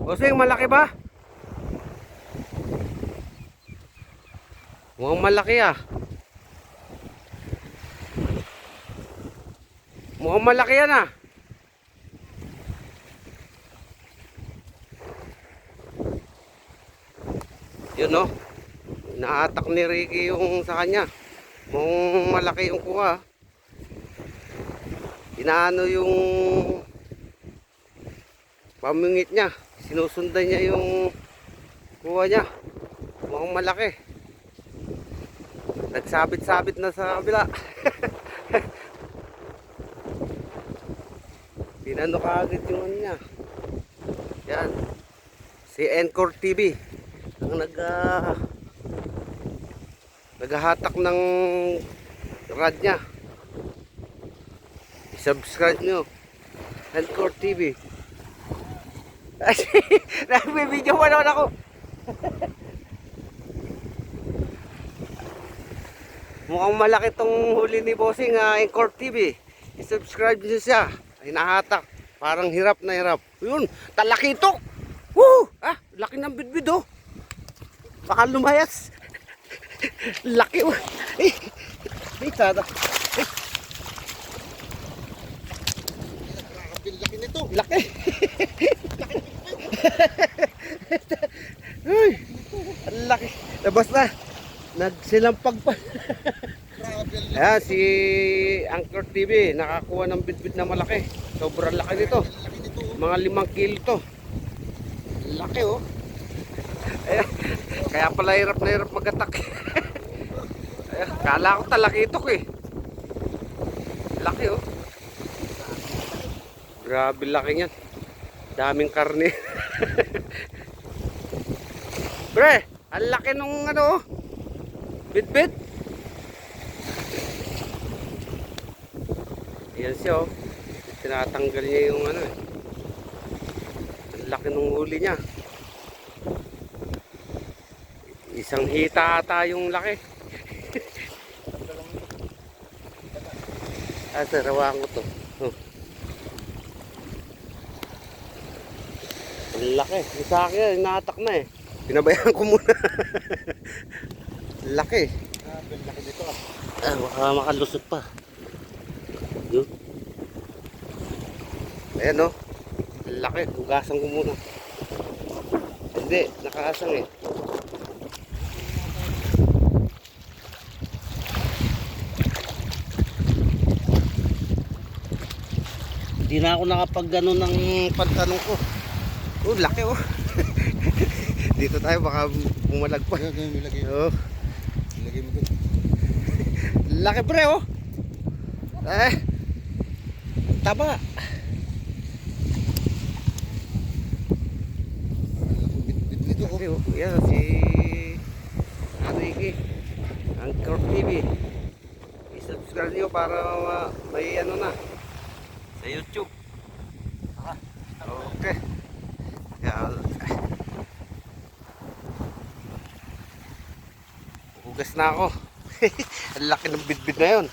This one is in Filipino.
Bossing, malaki ba? Mukhang malaki ah. Mukhang malaki yan ah. Yun no. Naatak ni Ricky yung sa kanya. Mukhang malaki yung kuha. Inaano yung pamingit niya. Sinusundan niya yung kuha niya. Mukhang malaki. Nagsabit-sabit na sa kabila. Pinano kaagad yung ano niya. Yan. Si Encore TV ang naghahatak ng rad niya. I-subscribe nyo. Encore TV. Nag-video pa naman ako. Mukhang malaki tong huli ni Bossing Encore TV. I-subscribe nyo siya. Hinahatak. Parang hirap na hirap. Yun, talaki ito. Woo! Ah, laki ng bidbid oh. Baka lumayas. Laki oh. Tada. Laki nito. Laki. Uy, ang laki. Labas na. Nagsilampag pa. Ayan, si Encore TV nakakuha ng bitbit na malaki. Sobrang laki nito. Mga 5 kilo to. Laki oh. Ayan, kaya pala hirap na hirap mag-attack. Ayan, kala ko talaki ito eh. Laki oh. Grabe laki niyan. Daming karne. Pre, ang laki nung ano oh. Bit-bit. Ayan siya oh. Tinatanggal niya yung ano eh. Ang laki nung huli niya. Isang hita ata yung laki. Sarawan ko to. Oh. Ang laki. Sa akin, inatak na eh. Pinabayaan ko muna. Laki. Laki dito ah. Baka makalusot pa. Yun. Ayan o. Laki. Hugasan ko muna. Hindi. Nakasang eh. Hindi na ako nakapag gano'n ng pagtanong ko. Oh, laki oh. Dito tayo baka bumalag pa. Oh. Ilagay mo doon. Laki pre oh. Taba. Bit nito oh. Laki oh. Yan si Ricky Encore TV. I-subscribe nyo para may ano na sa YouTube. Okay. Hugas na ako. Ang laki ng bidbid na yun.